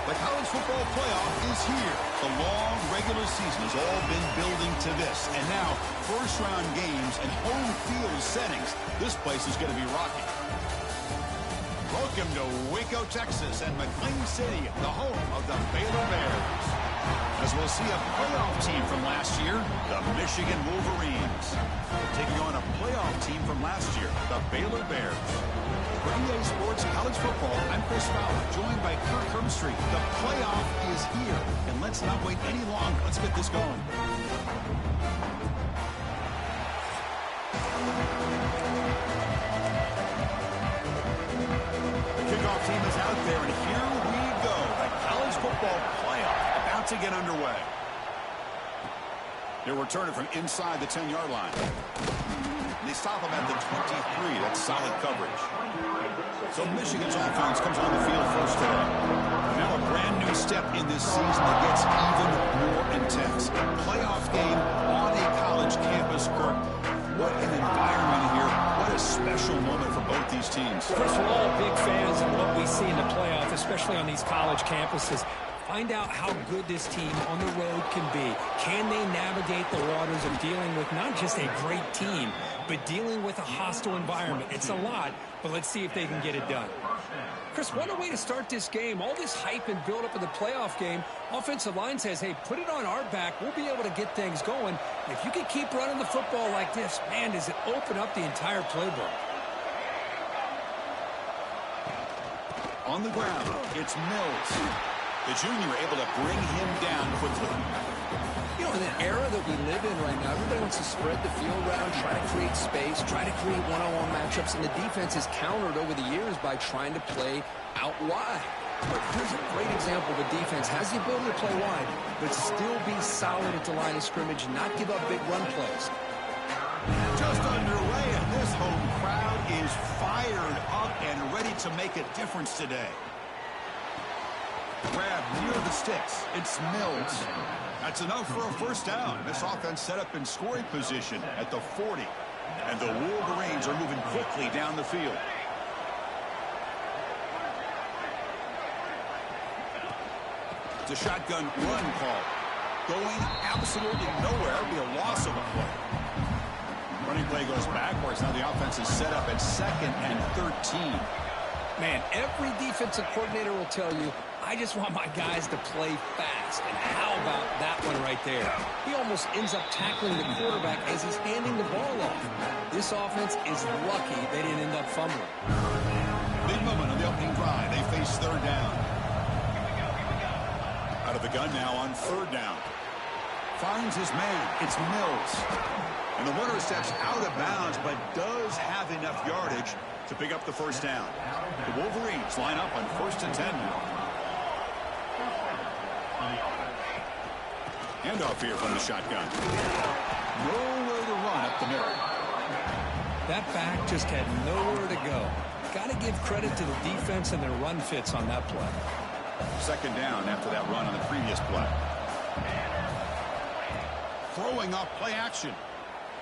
The college football playoff is here. The long regular season has all been building to this. And now, first-round games and home field settings. This place is going to be rocking. Welcome to Waco, Texas, and McLean City, the home of the Baylor Bears. As we'll see a playoff team from last year, the Michigan Wolverines. Taking on a playoff team from last year, the Baylor Bears. For EA Sports College Football, I'm Chris Fowler, joined by Kirk Herbstreit. The playoff is here, and let's not wait any longer. Let's get this going. The kickoff team is out there, and here we go. The college football playoff about to get underway. They'll return it from inside the 10-yard line. They stop him at the 23. That's solid coverage. So Michigan's offense comes on the field first today. Now a brand new step in this season that gets even more intense. A playoff game on a college campus, Kirk. What an environment here. What a special moment for both these teams. First, we're all big fans of what we see in the playoff, especially on these college campuses. Find out how good this team on the road can be. Can they navigate the waters of dealing with not just a great team, but dealing with a hostile environment? It's a lot, but let's see if they can get it done. Chris, what a way to start this game. All this hype and build-up of the playoff game. Offensive line says, hey, put it on our back. We'll be able to get things going. If you can keep running the football like this, man, does it open up the entire playbook. On the ground, it's Mills. The junior able to bring him down quickly. You know, in the era that we live in right now, everybody wants to spread the field around, try to create space, try to create one-on-one matchups, and the defense is countered over the years by trying to play out wide. But here's a great example of a defense has the ability to play wide, but still be solid at the line of scrimmage and not give up big run plays. Just underway, and this home crowd is fired up and ready to make a difference today. Grab near the sticks. It's Mills. That's enough for a first down. This offense set up in scoring position at the 40. And the Wolverines are moving quickly down the field. It's a shotgun run call. Going absolutely nowhere. It'll be a loss of a play. Running play goes backwards. Now the offense is set up at 2nd and 13. Man, every defensive coordinator will tell you, I just want my guys to play fast. And how about that one right there? He almost ends up tackling the quarterback as he's handing the ball off. This offense is lucky they didn't end up fumbling. Big moment on the opening drive. They face third down. Out of the gun now on third down. Finds his man. It's Mills. And the runner steps out of bounds, but does have enough yardage to pick up the first down. The Wolverines line up on 1st and 10 now. Handoff here from the shotgun. Nowhere to run up the middle. That back just had nowhere to go. Got to give credit to the defense and their run fits on that play. 2nd down after that run on the previous play. Throwing off play action.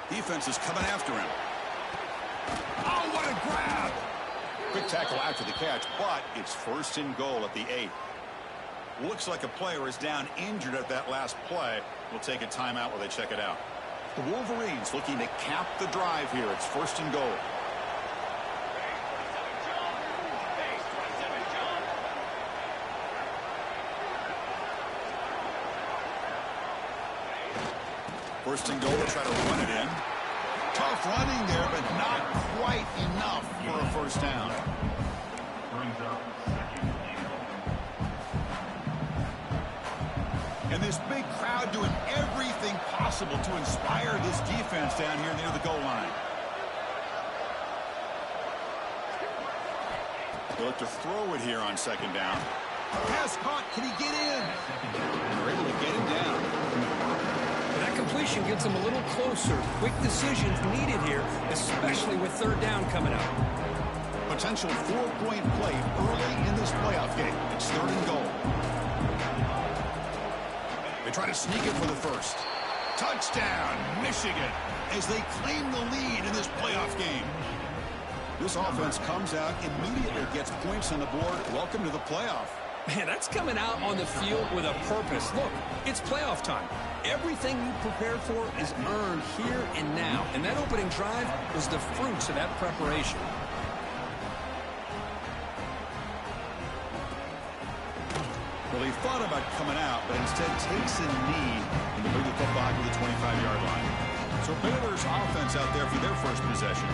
Defense is coming after him. Oh, what a grab! Quick tackle after the catch, but it's 1st and goal at the 8. Looks like a player is down injured at that last play. We'll take a timeout while they check it out. The Wolverines looking to cap the drive here. It's 1st and goal. First and goal to try to run it in. Tough running there, but not quite enough for a first down. And this big crowd doing everything possible to inspire this defense down here near the goal line. They'll look to throw it here on second down. Pass caught. Can he get in? And they're able to get him down. That completion gets him a little closer. Quick decisions needed here, especially with third down coming up. Potential 4-point play early in this playoff game. It's third and goal. They try to sneak it for the first. Touchdown, Michigan, as they claim the lead in this playoff game. This offense comes out, immediately gets points on the board. Welcome to the playoff. Man, that's coming out on the field with a purpose. Look, it's playoff time. Everything you prepared for is earned here and now. And that opening drive was the fruits of that preparation. Well, he thought about coming out, but instead takes a knee and to bring the football to the 25-yard line. So Baylor's offense out there for their first possession.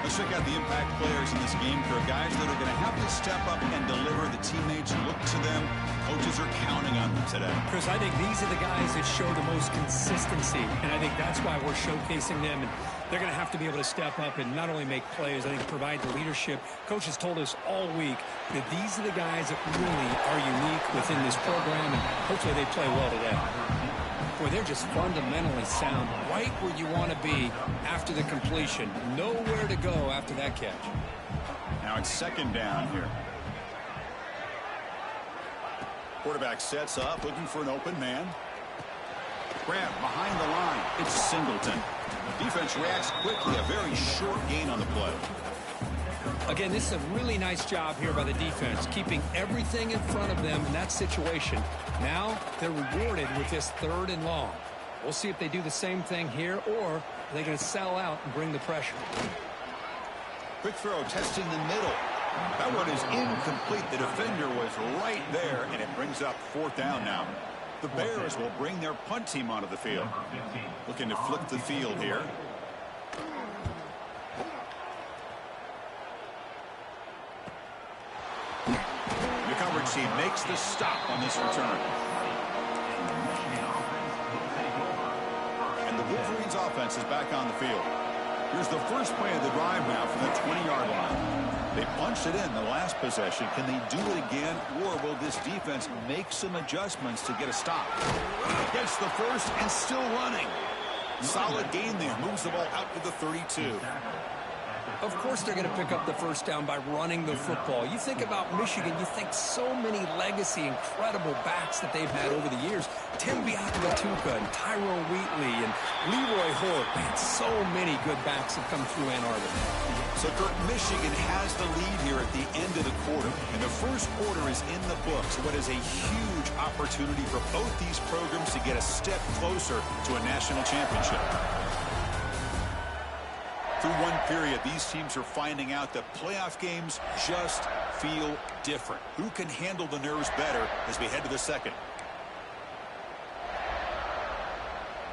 Let's check out the impact players in this game. There are guys that are going to have to step up and deliver. The teammates look to them. Coaches are counting on them today. Chris, I think these are the guys that show the most consistency, and I think that's why we're showcasing them. And they're going to have to be able to step up and not only make plays, I think provide the leadership. Coach has told us all week that these are the guys that really are unique within this program, and hopefully they play well today. Boy, they're just fundamentally sound, right where you want to be after the completion. Nowhere to go after that catch. Now it's second down here. Quarterback sets up, looking for an open man. Grab behind the line. It's Singleton. Defense reacts quickly. A very short gain on the play. Again, this is a really nice job here by the defense, keeping everything in front of them in that situation. Now they're rewarded with this third and long. We'll see if they do the same thing here, or are they going to sell out and bring the pressure. Quick throw, testing the middle. That one is incomplete. The defender was right there, and it brings up fourth down now. The Bears will bring their punt team onto the field. Looking to flip the field here. The coverage team makes the stop on this return. And the Wolverines offense is back on the field. Here's the first play of the drive now from the 20-yard line. They punched it in the last possession. Can they do it again, or will this defense make some adjustments to get a stop? Gets the first and still running. Solid gain there. Moves the ball out to the 32. Of course they're going to pick up the first down by running the football. You think about Michigan, you think so many legacy, incredible backs that they've had over the years. Tim Biakabatuka and Tyrone Wheatley and Leroy Holt. Man, so many good backs have come through Ann Arbor. So, Kirk, Michigan has the lead here at the end of the quarter. And the first quarter is in the books. What is a huge opportunity for both these programs to get a step closer to a national championship. Through one period, these teams are finding out that playoff games just feel different. Who can handle the nerves better as we head to the second?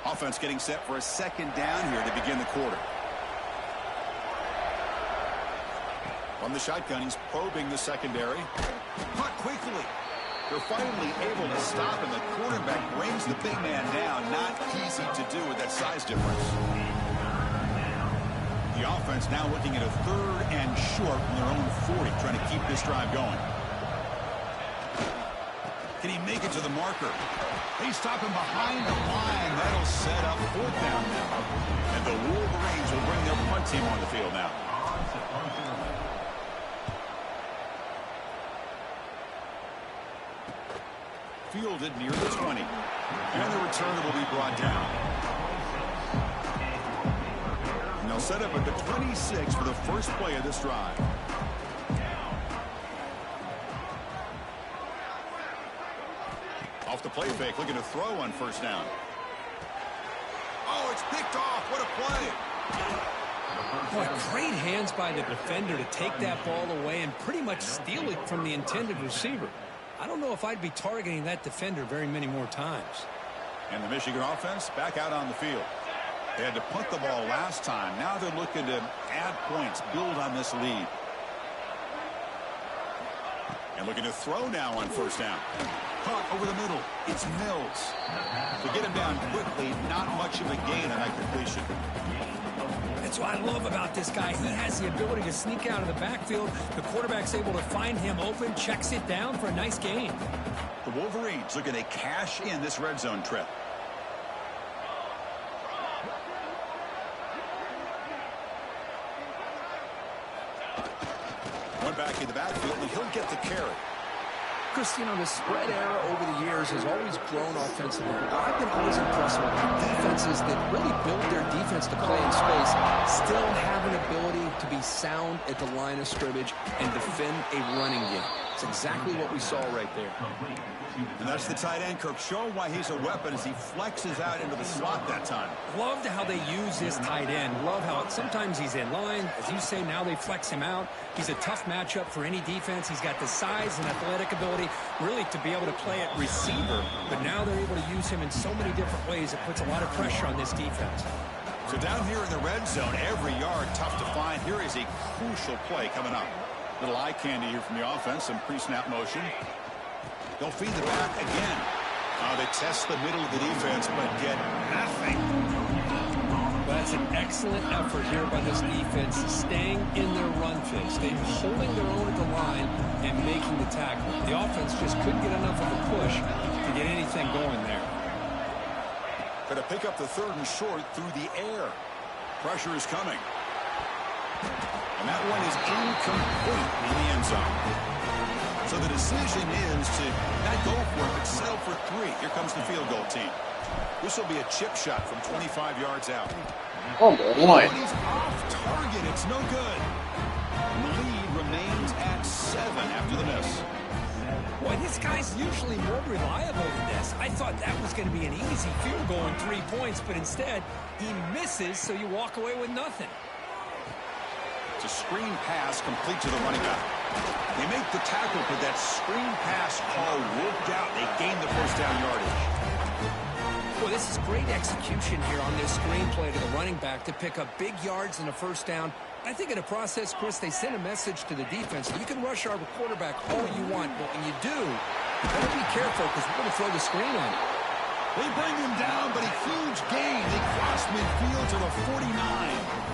Offense getting set for a second down here to begin the quarter. From the shotgun, he's probing the secondary. Caught quickly. They're finally able to stop, and the quarterback brings the big man down. Not easy to do with that size difference. The offense now looking at a third and short from their own 40, trying to keep this drive going. Can he make it to the marker? They stop him behind the line. That'll set up fourth down now. And the Wolverines will bring their punt team on the field now. Fielded near the 20. And the return will be brought down. And they'll set up at the 26 for the first play of this drive. Off the play fake, looking to throw on first down. Oh, it's picked off. What a play. Boy, great hands by the defender to take that ball away and pretty much steal it from the intended receiver. I don't know if I'd be targeting that defender very many more times. And the Michigan offense back out on the field. They had to punt the ball last time. Now they're looking to add points, build on this lead. And looking to throw now on first down. Caught over the middle. It's Mills. To get him down quickly, not much of a gain on that completion. That's what I love about this guy. He has the ability to sneak out of the backfield. The quarterback's able to find him open, checks it down for a nice gain. The Wolverines looking to cash in this red zone trip. One back in the backfield, and he'll get the carry. Chris, you know, the spread era over the years has always grown offensively. I've been always impressed with defenses that really build their defense to play in space, still have an ability to be sound at the line of scrimmage and defend a running game. It's exactly what we saw right there. And that's the tight end, Kirk, showing why he's a weapon as he flexes out into the slot that time. Loved how they use this tight end. Love how sometimes he's in line. As you say, now they flex him out. He's a tough matchup for any defense. He's got the size and athletic ability really to be able to play at receiver. But now they're able to use him in so many different ways. It puts a lot of pressure on this defense. So down here in the red zone, every yard tough to find. Here is a crucial play coming up. Little eye candy here from the offense, some pre-snap motion. They'll feed the back again. They test the middle of the defense, but get nothing. Well, that's an excellent effort here by this defense, staying in their run fix. They're holding their own at the line and making the tackle. The offense just couldn't get enough of a push to get anything going there. Going to pick up the third and short through the air. Pressure is coming. And that one is incomplete in the end zone. So the decision is to not go for it, but settle for 3. Here comes the field goal team. This will be a chip shot from 25 yards out. Oh, boy. He's off target. It's no good. And the lead remains at 7 after the miss. Boy, this guy's usually more reliable than this. I thought that was going to be an easy field goal in 3 points, but instead he misses, so you walk away with nothing. It's a screen pass complete to the running back. They make the tackle, but that screen pass call worked out. They gain the first down yardage. Well, this is great execution here on this screen play to the running back to pick up big yards and a first down. I think in the process, Chris, they sent a message to the defense. You can rush our quarterback all you want, but when you do, you better be careful because we're going to throw the screen on you. They bring him down, but a huge gain. They cross midfield to the 49.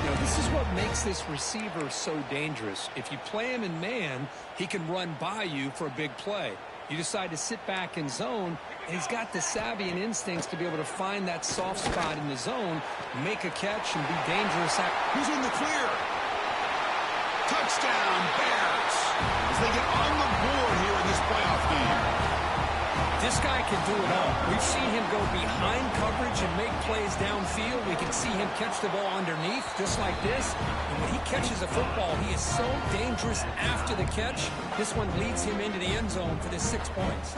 You know, this is what makes this receiver so dangerous. If you play him in man, he can run by you for a big play. You decide to sit back in zone, and he's got the savvy and instincts to be able to find that soft spot in the zone, make a catch, and be dangerous. Who's in the clear? Touchdown, Bears, as they get on the board here in this playoff game. This guy can do it all. We've seen him go behind coverage and make plays downfield. We can see him catch the ball underneath just like this. And when he catches a football, he is so dangerous after the catch. This one leads him into the end zone for this 6 points.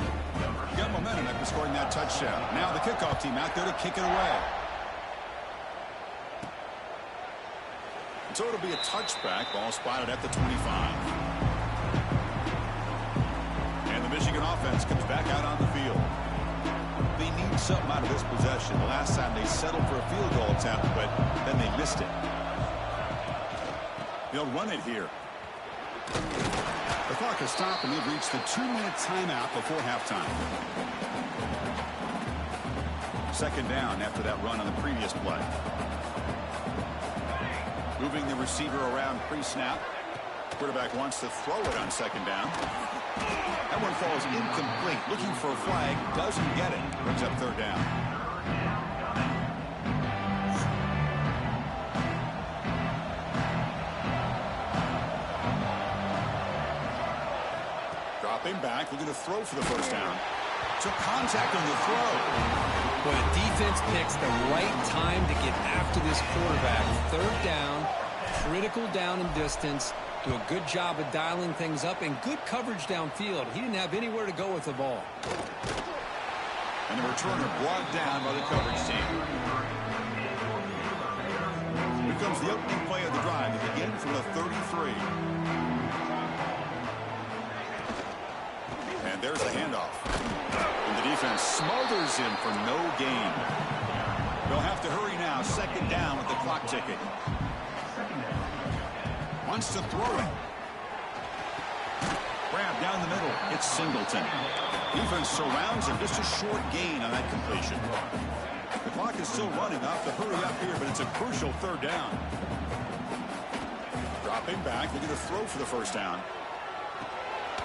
You got momentum after scoring that touchdown. Now the kickoff team out there to kick it away. So it'll be a touchback. Ball spotted at the 25. Michigan offense comes back out on the field. They need something out of this possession. The last time they settled for a field goal attempt, but then they missed it. They'll run it here. The clock has stopped, and they've reached the 2-minute timeout before halftime. Second down after that run on the previous play. Moving the receiver around pre-snap. Quarterback wants to throw it on second down. That one falls incomplete. Looking for a flag. Doesn't get it. Brings up third down. Dropping back. Looking to throw for the first down. So contact on the throw. When a defense picks the right time to get after this quarterback, third down, critical down and distance, do a good job of dialing things up and good coverage downfield. He didn't have anywhere to go with the ball. And the returner brought down by the coverage team. Here comes the opening play of the drive. It begins from the 33. And there's the handoff. And the defense smothers him for no gain. They'll have to hurry now. Second down with the clock ticking. Wants to throw it. Grab down the middle. It's Singleton. Defense surrounds him. Just a short gain on that completion. The clock is still running. I'll have to hurry up here, but it's a crucial third down. Dropping back, looking to throw for the first down.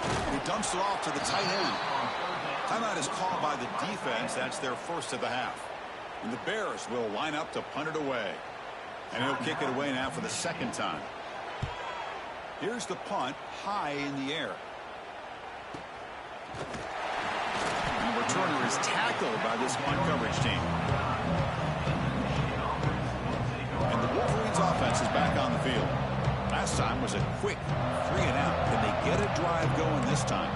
And he dumps it off to the tight end. Timeout is called by the defense. That's their first of the half. And the Bears will line up to punt it away. And he'll kick it away now for the second time. Here's the punt, high in the air. And the returner is tackled by this punt coverage team. And the Wolverines offense is back on the field. Last time was a quick 3-and-out. Can they get a drive going this time?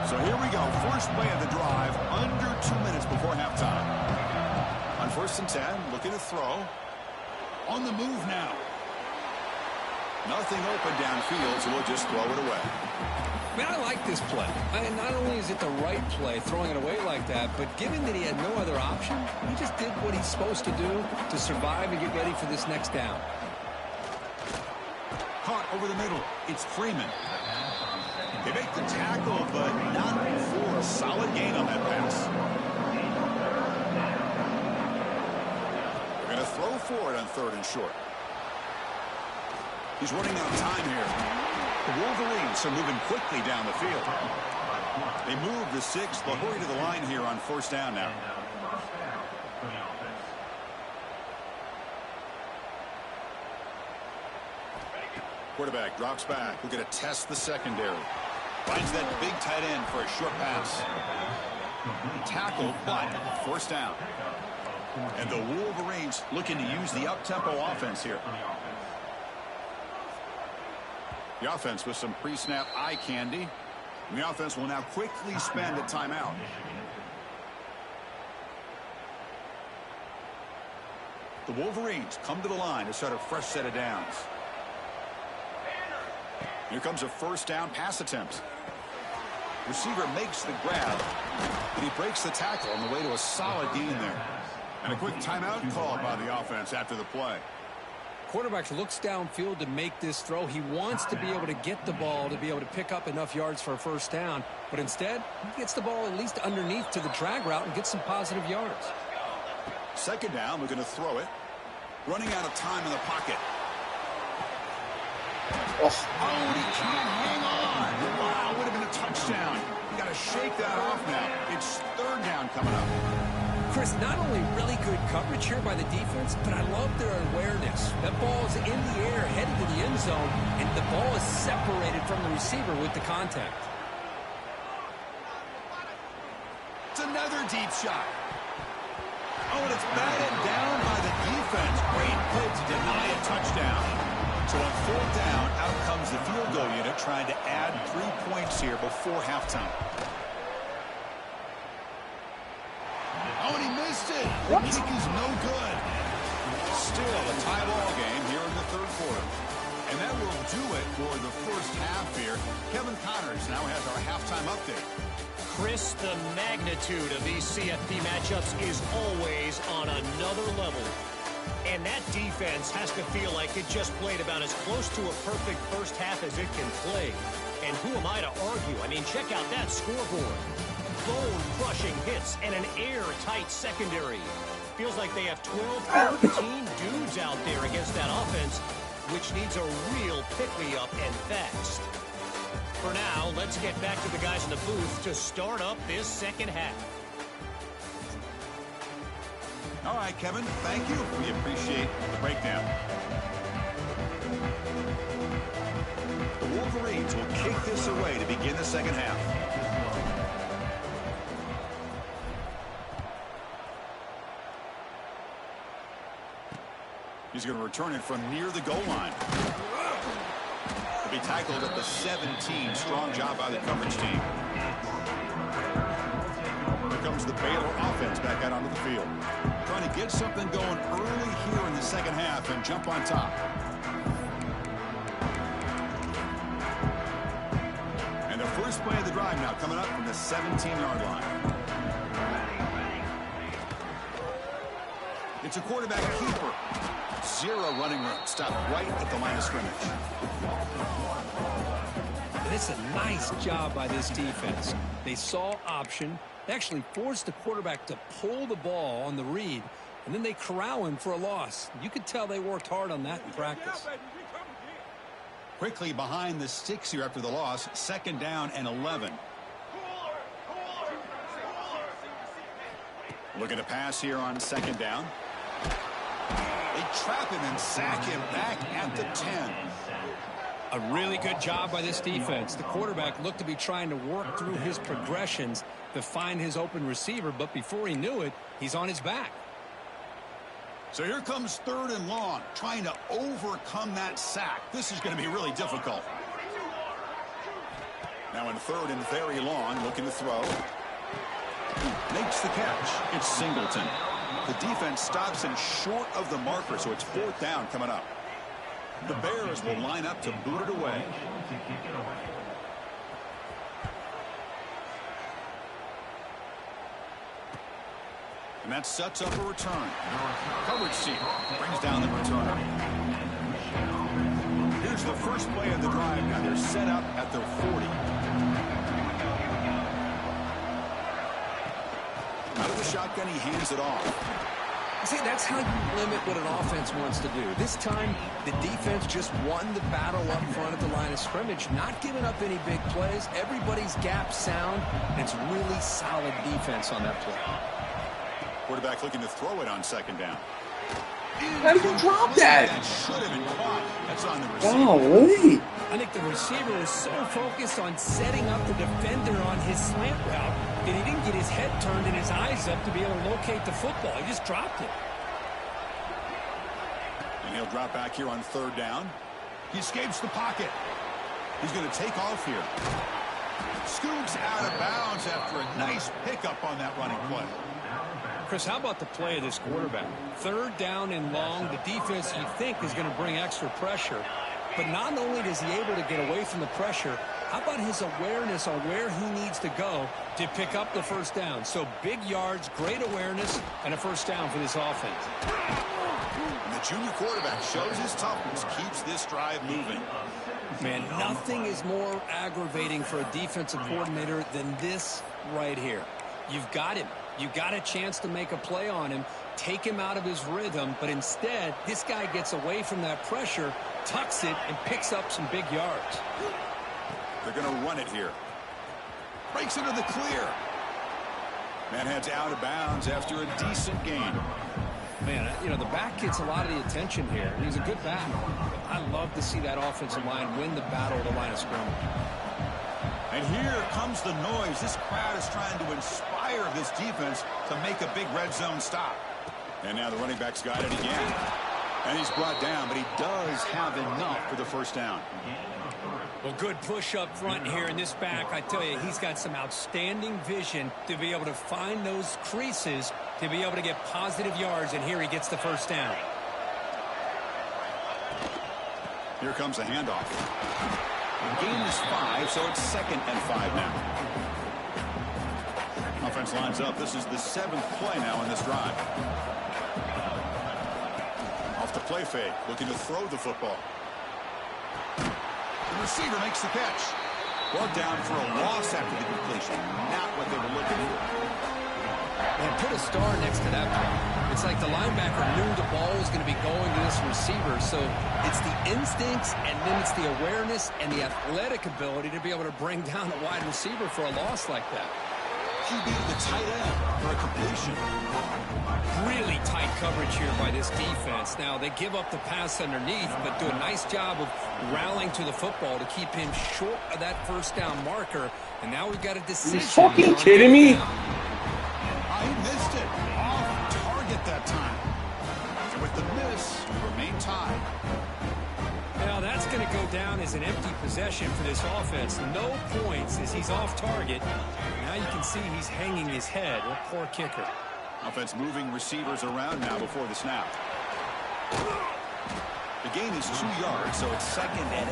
So here we go. First play of the drive, under 2 minutes before halftime. On 1st and 10, looking to throw. On the move now. Nothing open downfield, so we'll just throw it away. Man, I like this play. Not only is it the right play, throwing it away like that, but given that he had no other option, he just did what he's supposed to do to survive and get ready for this next down. Caught over the middle. It's Freeman. They make the tackle, but not for a solid gain on that pass. They're going to throw for it on 3rd and short. He's running out of time here. The Wolverines are moving quickly down the field. They move the 6. They'll hurry to the line here on 1st down now. Quarterback drops back. We're going to test the secondary. Finds that big tight end for a short pass. Tackle, but 1st down. And the Wolverines looking to use the up-tempo offense here. The offense with some pre-snap eye candy. And the offense will now quickly spend a timeout. The Wolverines come to the line to start a fresh set of downs. Here comes a 1st down pass attempt. Receiver makes the grab, and he breaks the tackle on the way to a solid gain there. And a quick timeout called by the offense after the play. Quarterback looks downfield to make this throw. He wants to be able to get the ball to be able to pick up enough yards for a 1st down. But instead, he gets the ball at least underneath to the drag route and gets some positive yards. 2nd down, we're going to throw it. Running out of time in the pocket. Oh, and he can't hang on. Wow, would have been a touchdown. You got to shake that off now. It's 3rd down coming up. Chris, not only really good coverage here by the defense, but I love their awareness. That ball is in the air, headed to the end zone, and the ball is separated from the receiver with the contact. It's another deep shot. Oh, and it's batted down by the defense. Great play to deny a touchdown. So on 4th down, out comes the field goal unit trying to add 3 points here before halftime. Oh, and he missed it. The kick is no good. Still a tie ball game here in the 3rd quarter. And that will do it for the 1st half here. Kevin Connors now has our halftime update. Chris, the magnitude of these CFP matchups is always on another level. And that defense has to feel like it just played about as close to a perfect 1st half as it can play. And who am I to argue? I mean, check out that scoreboard. Bone-crushing hits and an airtight secondary. Feels like they have 12, 13 dudes out there against that offense, which needs a real pick-me-up and fast. For now, let's get back to the guys in the booth to start up this 2nd half. All right, Kevin, thank you. We appreciate the breakdown. The Wolverines will kick this away to begin the 2nd half. He's going to return it from near the goal line. He'll be tackled at the 17. Strong job by the coverage team. Here comes the Baylor offense back out onto the field. Trying to get something going early here in the 2nd half and jump on top. And the first play of the drive now coming up from the 17-yard line. It's a quarterback keeper. Zero running room. Stopped right at the line of scrimmage. And it's a nice job by this defense. They saw option. They actually forced the quarterback to pull the ball on the read, and then they corral him for a loss. You could tell they worked hard on that in practice. Quickly behind the sticks here after the loss. 2nd down and 11. Looking to pass here on 2nd down. They trap him and sack him back at the 10. A really good job by this defense. The quarterback looked to be trying to work through his progressions to find his open receiver, but before he knew it, he's on his back. So here comes 3rd and long, trying to overcome that sack. This is going to be really difficult. Now in 3rd and very long, looking to throw. Makes the catch. It's Singleton. The defense stops him short of the marker, so it's 4th down coming up. The Bears will line up to boot it away. And that sets up a return. Coverage seat brings down the returner. Here's the first play of the drive. Now they're set up at their 40. Out of the shotgun, he hands it off. See, that's how you limit what an offense wants to do. This time, the defense just won the battle up front at the line of scrimmage, not giving up any big plays. Everybody's gap sound, and it's really solid defense on that play. Quarterback looking to throw it on 2nd down. How did you drop that? That should have been caught. That's on the receiver. Golly. I think the receiver was so focused on setting up the defender on his slant route that he didn't get his head turned and his eyes up to be able to locate the football. He just dropped it. And he'll drop back here on 3rd down. He escapes the pocket. He's going to take off here. Scoops out of bounds after a nice pickup on that running play. Chris, how about the play of this quarterback? 3rd down and long. The defense, you think, is going to bring extra pressure. But not only is he able to get away from the pressure, how about his awareness on where he needs to go to pick up the 1st down? So big yards, great awareness, and a 1st down for this offense. And the junior quarterback shows his toughness, keeps this drive moving. Man, nothing is more aggravating for a defensive coordinator than this right here. You've got him. You've got a chance to make a play on him, take him out of his rhythm, but instead, this guy gets away from that pressure, tucks it, and picks up some big yards. They're going to run it here. Breaks into the clear. Man heads out of bounds after a decent gain. Man, you know, the back gets a lot of the attention here. He's a good back. I love to see that offensive line win the battle at the line of scrimmage. And here comes the noise. This crowd is trying to inspire this defense to make a big red zone stop. And now the running back's got it again. And he's brought down, but he does have enough for the 1st down. Well, good push up front here in this back. I tell you, he's got some outstanding vision to be able to find those creases, to be able to get positive yards, and here he gets the 1st down. Here comes a handoff. The gain is 5, so it's 2nd and 5 now. Offense lines up. This is the 7th play now in this drive. Off the play fake, looking to throw the football. The receiver makes the catch. Brought down for a loss after the completion. Not what they were looking for. And put a star next to that play. It's like the linebacker knew the ball was going to be going to this receiver, so it's the instincts and then it's the awareness and the athletic ability to be able to bring down a wide receiver for a loss like that. QB to the tight end for a completion. Really tight coverage here by this defense. Now, they give up the pass underneath, but do a nice job of rallying to the football to keep him short of that 1st down marker. And now we've got a decision. Are you fucking kidding me? He missed it. Off target that time. And with the miss, remain tied. Now, that's going to go down as an empty possession for this offense. No points as he's off target. Now you can see he's hanging his head. A poor kicker. Offense moving receivers around now before the snap. The gain is 2 yards, so it's 2nd and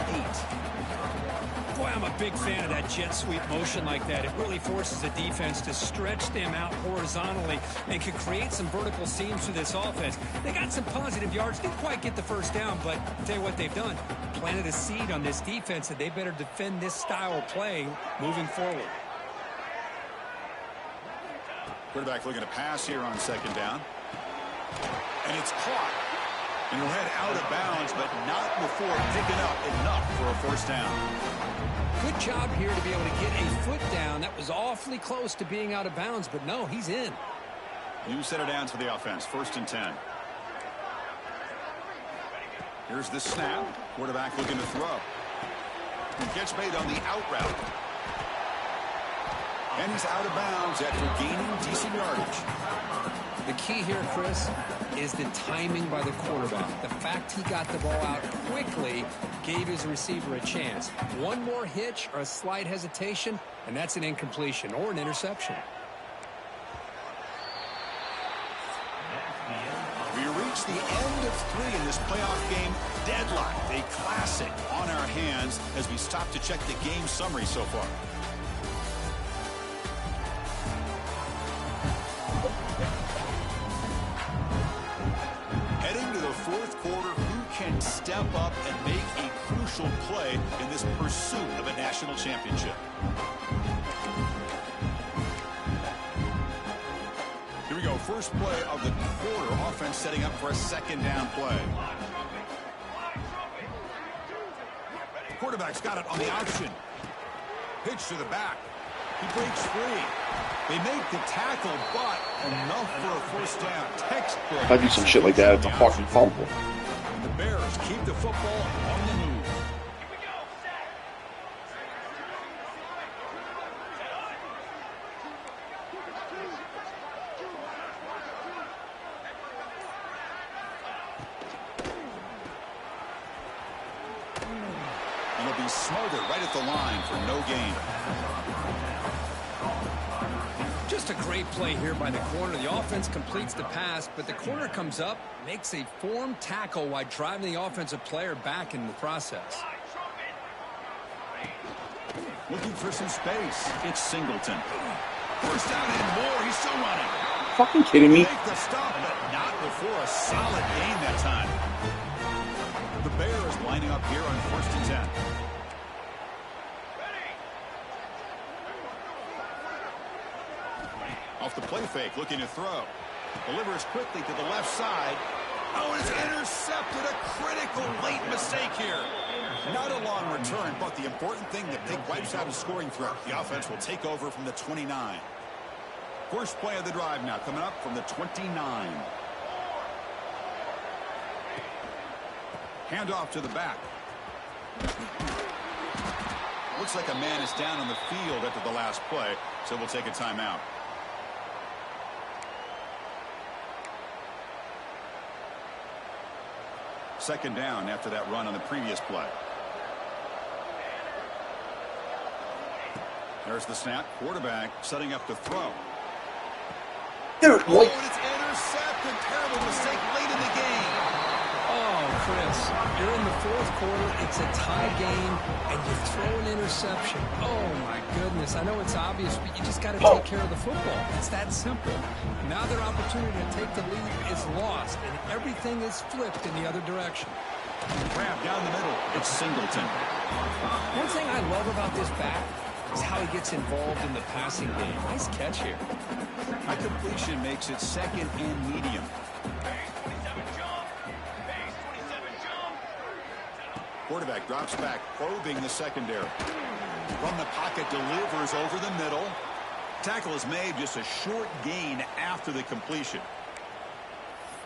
8. Boy, I'm a big fan of that jet sweep motion like that. It really forces the defense to stretch them out horizontally and can create some vertical seams for this offense. They got some positive yards. Didn't quite get the first down, but I'll tell you what they've done. Planted a seed on this defense that they better defend this style of play moving forward. Quarterback looking to pass here on 2nd down. And it's caught. And he'll head out of bounds, but not before picking up enough for a 1st down. Good job here to be able to get a foot down. That was awfully close to being out of bounds, but no, he's in. New set of downs for the offense. 1st and 10. Here's the snap. Quarterback looking to throw. He gets made on the out route. And he's out of bounds after gaining decent yardage. The key here, Chris, is the timing by the quarterback. The fact he got the ball out quickly gave his receiver a chance. One more hitch or a slight hesitation, and that's an incompletion or an interception. We reach the end of 3 in this playoff game. Deadlocked, a classic on our hands as we stop to check the game summary so far. Heading to the 4th quarter, who can step up and make a crucial play in this pursuit of a national championship? Here we go, first play of the quarter. Offense setting up for a 2nd down play. Quarterback's got it on the option. Pitch to the back. He breaks free. They make the tackle, but enough for a 1st down. Textbook. If I do some shit like that, it's a fucking fumble. The Bears keep the football on the move. And he'll be smothered right at the line for no gain. Just a great play here by the corner. The offense completes the pass, but the corner comes up, makes a formed tackle while driving the offensive player back in the process. Looking for some space. It's Singleton. 1st down and more. He's still running. Fucking kidding me? Make the stop, but not before a solid gain that time. The Bears lining up here on 1st and 10. Off the play fake, looking to throw. Delivers quickly to the left side. Oh, it's intercepted. A critical late mistake here. Not a long return, but the important thing, the big wipes out a scoring threat. The offense will take over from the 29. First play of the drive now coming up from the 29. Handoff to the back. Looks like a man is down on the field after the last play, so we'll take a timeout. Second down after that run on the previous play. There's the snap. Quarterback setting up to throw. Dude, Oh, and it's intercepted. Terrible mistake late in the game. Oh, Chris, you're in the 4th quarter. It's a tie game, and you throw an interception. Oh, my goodness. I know it's obvious, but you just got to take care of the football. It's that simple. Now their opportunity to take the lead is lost, and everything is flipped in the other direction. Grab down the middle. It's Singleton. One thing I love about this back is how he gets involved in the passing game. Nice catch here. A completion makes it 2nd and medium. Quarterback drops back, probing the secondary. From the pocket, delivers over the middle. Tackle is made, just a short gain after the completion.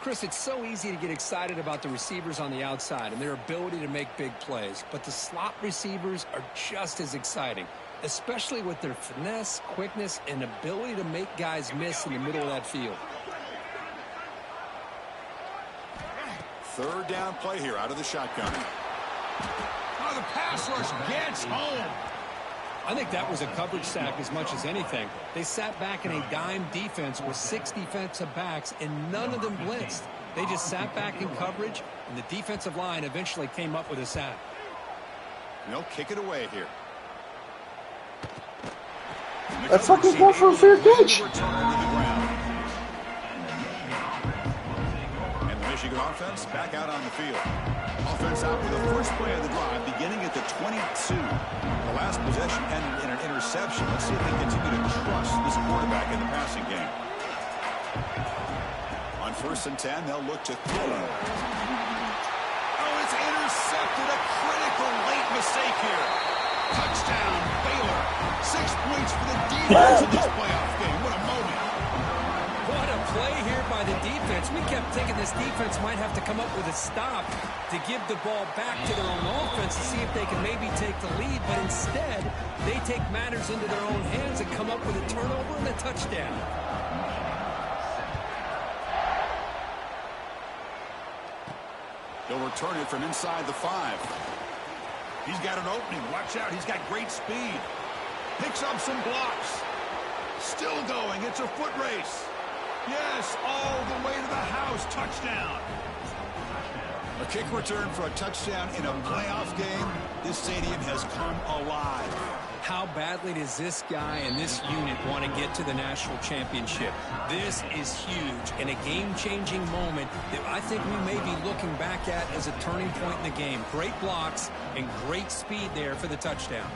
Chris, it's so easy to get excited about the receivers on the outside and their ability to make big plays, but the slot receivers are just as exciting, especially with their finesse, quickness, and ability to make guys miss in the middle of that field. Third down play here out of the shotgun. Oh, the pass rush gets home. I think that was a coverage sack as much as anything. They sat back in a dime defense with 6 defensive backs, and none of them blitzed. They just sat back in coverage, And the defensive line eventually came up with a sack. And they'll kick it away here. That's fucking going for a fair catch. And the Michigan offense back out on the field. Offense out with the first play of the drive beginning at the 22. The last possession ended in an interception. Let's see if they continue to trust this quarterback in the passing game. On 1st and 10, they'll look to throw. Oh, it's intercepted. A critical late mistake here. Touchdown, Baylor. 6 points for the defense in this playoff game. What a moment. What a play here by the defense. We kept thinking this defense might have to come up with a stop to give the ball back to their own offense to see if they can maybe take the lead. But instead, they take matters into their own hands and come up with a turnover and a touchdown. They'll return it from inside the 5. He's got an opening. Watch out. He's got great speed. Picks up some blocks. Still going. It's a foot race. Yes, all the way to the house. Touchdown. A kick return for a touchdown in a playoff game. This stadium has come alive. How badly does this guy and this unit want to get to the national championship? This is huge and a game-changing moment that I think we may be looking back at as a turning point in the game. Great blocks and great speed there for the touchdown.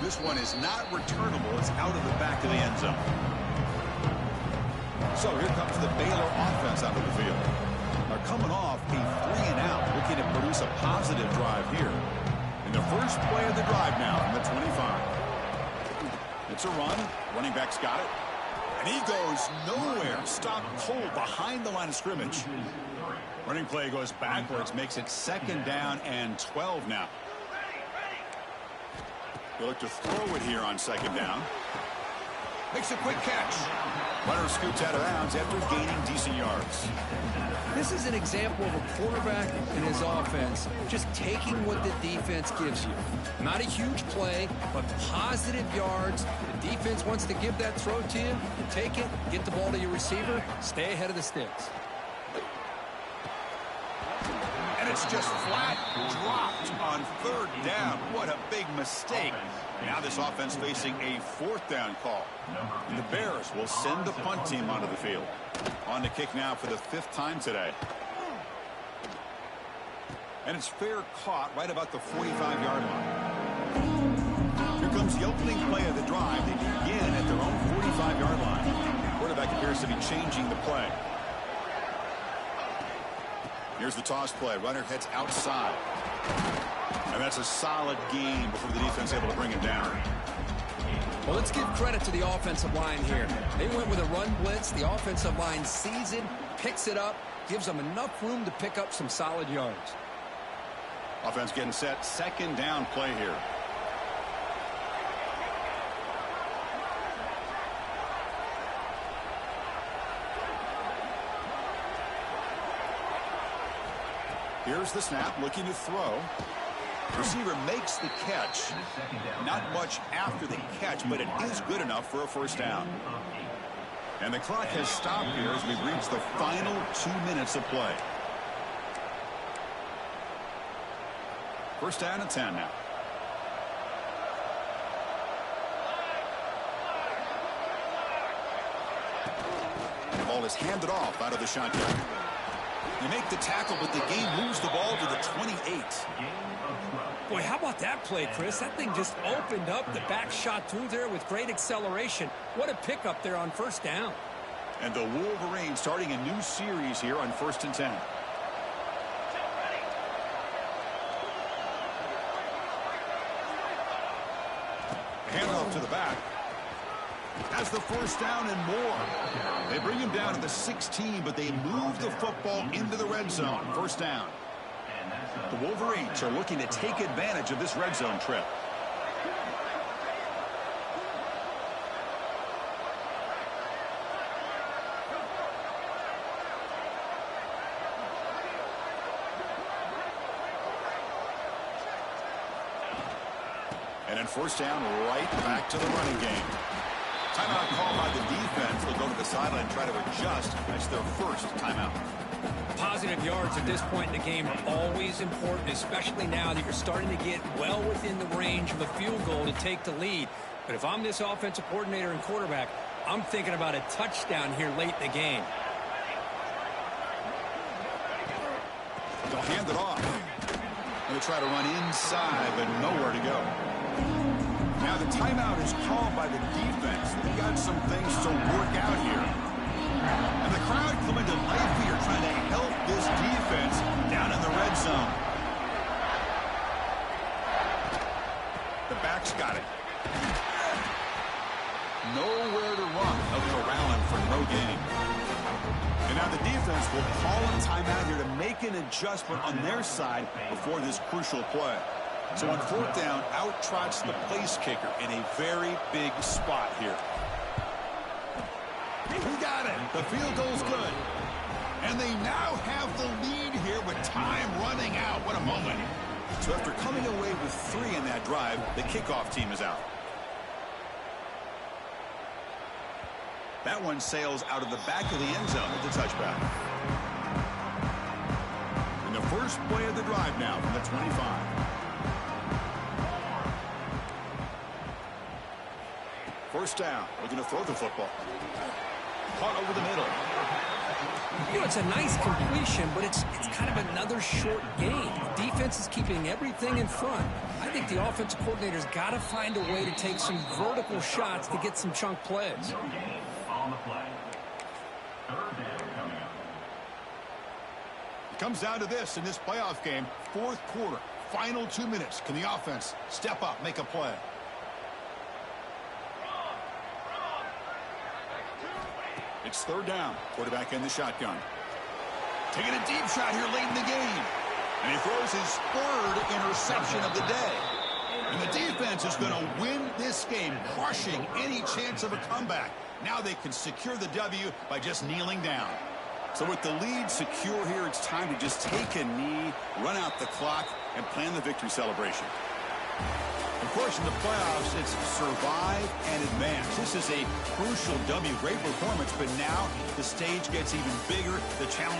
This one is not returnable. It's out of the back of the end zone. So here comes the Baylor offense out of the field. They're coming off a 3-and-out, looking to produce a positive drive here. In the first play of the drive now from the 25. It's a run. Running back's got it. And he goes nowhere. Stopped cold behind the line of scrimmage. Running play goes backwards, makes it 2nd down and 12 now. They look to throw it here on 2nd down. Makes a quick catch. Runner scoots out of bounds after gaining decent yards. This is an example of a quarterback and his offense just taking what the defense gives you. Not a huge play, but positive yards. The defense wants to give that throw to you. You take it, get the ball to your receiver, stay ahead of the sticks. And it's just flat dropped on 3rd down. What a big mistake. Now this offense facing a 4th down call. And the Bears will send the punt team onto the field. On to kick now for the 5th time today. And it's fair caught right about the 45-yard line. Here comes the opening play of the drive. They begin at their own 45-yard line. The quarterback appears to be changing the play. Here's the toss play. Runner heads outside. And that's a solid gain before the defense able to bring him down. Well, let's give credit to the offensive line here. They went with a run blitz. The offensive line sees it, picks it up, gives them enough room to pick up some solid yards. Offense getting set. 2nd down play here. Here's the snap, looking to throw. Receiver makes the catch. Not much after the catch, but it is good enough for a 1st down. And the clock has stopped here as we've reached the final 2 minutes of play. 1st down and 10 now. The ball is handed off out of the shotgun. You make the tackle, but the game moves the ball to the 28. Boy, how about that play, Chris? That thing just opened up. The back shot through there with great acceleration. What a pickup there on 1st down. And the Wolverines starting a new series here on 1st and 10. Handoff to the back. Has the 1st down and more. They bring him down to the 16, but they move the football into the red zone. 1st down. The Wolverines are looking to take advantage of this red zone trip. And then 1st down, right back to the running game. Timeout called by the defense. They'll go to the sideline and try to adjust. That's their 1st timeout. Positive yards at this point in the game are always important, especially now that you're starting to get well within the range of a field goal to take the lead. But if I'm this offensive coordinator and quarterback, I'm thinking about a touchdown here late in the game. They'll hand it off. Going to try to run inside, but nowhere to go. Now the timeout is called by the defense. They got some things to work out here. And the crowd coming to life here trying to help this defense down in the red zone. The back's got it. Nowhere to run. They'll corral him for no gain. And now the defense will call a timeout here to make an adjustment on their side before this crucial play. So on fourth down, out trots the place kicker in a very big spot here. He got it. The field goal's good. And they now have the lead here with time running out. What a moment. So after coming away with 3 in that drive, the kickoff team is out. That one sails out of the back of the end zone at the touchback. And the first play of the drive now from the 25. First down, looking to throw the football. Caught over the middle. You know, it's a nice completion, but it's kind of another short gain. The defense is keeping everything in front. I think the offensive coordinator's got to find a way to take some vertical shots to get some chunk plays. It comes down to this in this playoff game. Fourth quarter, final 2 minutes. Can the offense step up, make a play? It's third down. Quarterback in the shotgun. Taking a deep shot here late in the game. And he throws his third interception of the day. And the defense is going to win this game, crushing any chance of a comeback. Now they can secure the W by just kneeling down. So with the lead secure here, it's time to just take a knee, run out the clock, and plan the victory celebration. Of course, in the playoffs, it's survive and advance. This is a crucial W. Great performance, but now the stage gets even bigger. The challenge